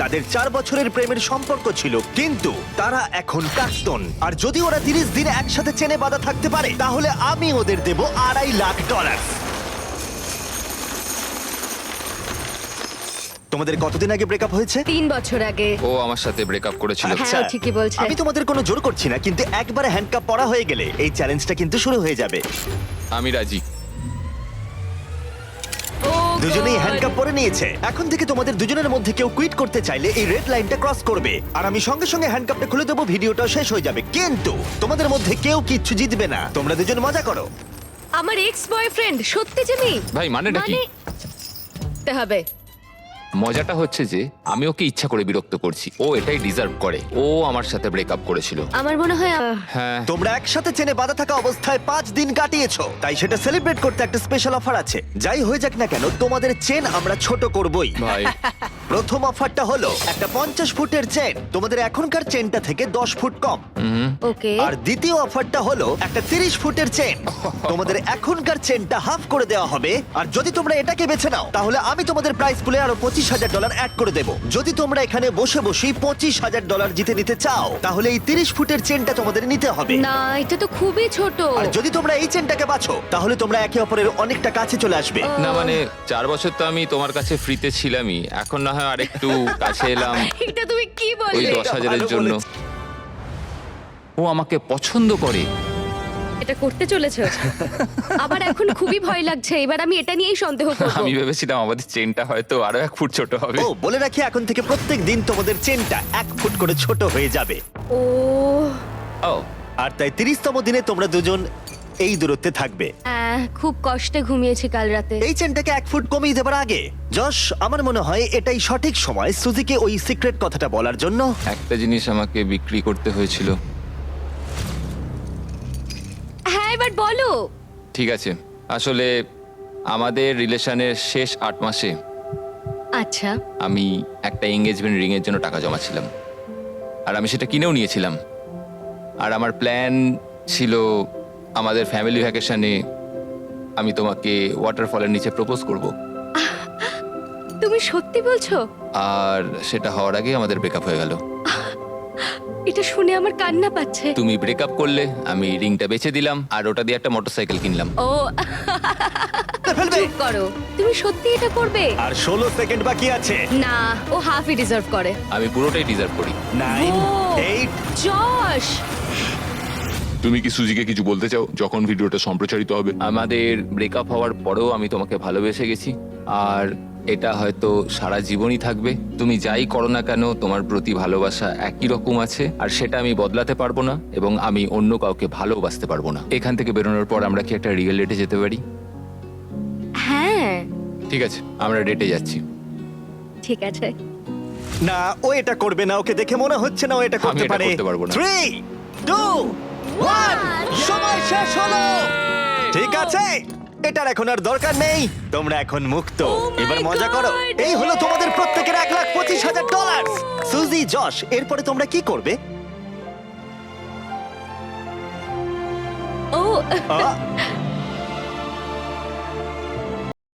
তাদের 4 বছরের প্রেমের সম্পর্ক ছিল, কিন্তু তারা এখন প্রাক্তন। আর যদি ওরা 30 দিন একসাথে চেনে বাঁধা থাকতে পারে, তাহলে আমি ওদের দেব $2.5 লাখ। তোমাদের কতদিন আগে ব্রেকআপ হয়েছে? 3 বছর আগে। ও আমার সাথে ব্রেকআপ করেছিল। আচ্ছা। হ্যাঁ, ও ঠিকই বলছে। আমি তোমাদের কোনো জোর করছি না, কিন্তু একবারে হ্যান্ডকাপ পরা হয়ে গেলে এই চ্যালেঞ্জটা কিন্তু শুরু হয়ে যাবে। আমি রাজি। ও দুজনেই God! হ্যান্ডকাপ পরে নিয়েছে। এখন থেকে তোমাদের দুজনের মধ্যে কেউ কুইট করতে চাইলে এই রেড লাইনটা ক্রস করবে, আর আমি সঙ্গে সঙ্গে হ্যান্ডকাপটা খুলে দেবো, ভিডিওটা শেষ হয়ে যাবে। কিন্তু তোমাদের মধ্যে কেউ কিচ্ছু জিতবে না, তোমরা দুজন মজা করো। আমার এক্স বয়ফ্রেন্ড সত্যি জিমি। ভাই, মানেটা কি? তে হবে। মজাটা হচ্ছে যে আমি ওকে ইচ্ছা করে বিরক্ত করছি, ও এটাই ডিজার্ভ করে। ও আমার সাথে ব্রেকআপ করেছিল। আমার মনে হয় হ্যাঁ, তোমরা একসাথে চেনে বাঁধা থাকা অবস্থায় 5 দিন কাটিয়েছো, তাই সেটা সেলিব্রেট করতে একটা স্পেশাল অফার আছে। যাই হয়ে যাক না কেন, তোমাদের চেন আমরা ছোট করবই। ভাই প্রথম অফারটা হলো একটা 50 ফুটের চেন, তোমাদের এখনকার চেনটা থেকে 10 ফুট কম। ওকে। আর দ্বিতীয় অফারটা হলো একটা 30 ফুটের চেন, তোমাদের এখনকার চেনটা হাফ করে দেওয়া হবে। আর যদি তোমরা এটাকে বেছে নাও, তাহলে আমি তোমাদের প্রাইস পুলে আরো $25,000 অ্যাড করে দেবো। যদি তোমরা এখানে বসে বসেই $25,000 জিতে নিতে চাও, তাহলে এই 30 ফুটের চেনটা তোমাদের নিতে হবে। না, এটা তো খুবই ছোট। আর যদি তোমরা এই চেনটাকে বাছো, তাহলে তোমরা একে অপরের অনেকটা কাছে চলে আসবে। না, মানে 4 বছর তো আমি তোমার কাছে ফ্রিতে ছিলামই, এখন না হয় আরেকটু কাছে এলাম এটা তুমি কি ওই বললে? 10,000-এর জন্য। ও আমাকে পছন্দ করে। এটা করতে চলেছো? আবার এখন খুবই ভয় লাগছে, এবার আমি এটা নিয়েই সন্দেহ করব। আমি ভেবেছিলাম আমাদের চেনটা হয়তো আরো 1 ফুট ছোট হবে। ও বলে রাখি, এখন থেকে প্রত্যেক দিন তোমাদের চেনটা 1 ফুট করে ছোট হয়ে যাবে। ও ও আর তাই 30তম দিনে তোমরা দুজন এই দূরত্বে থাকবে। খুব কষ্টে ঘুমিয়েছি কাল রাতে। এই চেনটাকে 1 ফুট কমিয়ে দেবার আগে, যশ, আমার মনে হয় এটাই সঠিক সময় সুজিকে ওই সিক্রেট কথাটা বলার জন্য। একটা জিনিস আমাকে বিক্রি করতে হয়েছিল। হ্যাঁ, এবার বলো। ঠিক আছে, আসলে আমাদের রিলেশনের শেষ 8 মাসে আচ্ছা। আমি একটা এঙ্গেজমেন্ট রিং এর জন্য টাকা জমাচ্ছিলাম, আর আমি সেটা কিনেও নিয়েছিলাম। আর আমার প্ল্যান ছিল আমাদের ফ্যামিলি ভ্যাকেশনে আমি তোমাকে ওয়াটারফলের নিচে প্রপোজ করব, তুমি সত্যি বলছো? আর সেটা হওয়ার আগে আমাদের ব্রেকআপ হয়ে গেল। এটা শুনে আমার কান্না পাচ্ছে। তুমি ব্রেকআপ করলে, আমি রিংটা বেচে দিলাম, আর ওটা দিয়ে একটা মোটরসাইকেল কিনলাম। ও ফেলবে। চুপ করো, তুমি সত্যি এটা করবে? আর 16 সেকেন্ড বাকি আছে। না, ও হাফই ডিজার্ভ করে। আমি পুরোটাই ডিজার্ভ করি। 9, ও 8। জশ, তুমি কি সুজিকে কিছু বলতে চাও যখন ভিডিওটা সম্প্রচারিত হবে? আমাদের ব্রেকআপ হওয়ার পরেও আমি তোমাকে ভালোবেসে গেছি, আর এটা হয়তো সারা জীবনই থাকবে। তুমি যাই করো না কেন, তোমার প্রতি ভালোবাসা একই রকম আছে, আর সেটা আমি বদলাতে পারবো না, এবং আমি অন্য কাউকে ভালোবাসতে পারবো না। এখান থেকে বেরোনোর পর আমরা কি একটা রিয়েল ডেটে যেতে পারি? হ্যাঁ ঠিক আছে, আমরা ডেটে যাচ্ছি। ঠিক আছে। না, ও এটা করবে না, ওকে দেখে মনে হচ্ছে না ও এটা করতে এটা পারে। করতে পারবো না। 3, 2, 1, সময় শেষ হলো। ঠিক আছে, এটার এখন আর দরকার নেই, তোমরা এখন মুক্ত। Oh my এবার মজা করো। God! এই হলো তোমাদের প্রত্যেকের $1,25,000। সুজি, যশ, এরপরে তোমরা কি করবে? ও আহ,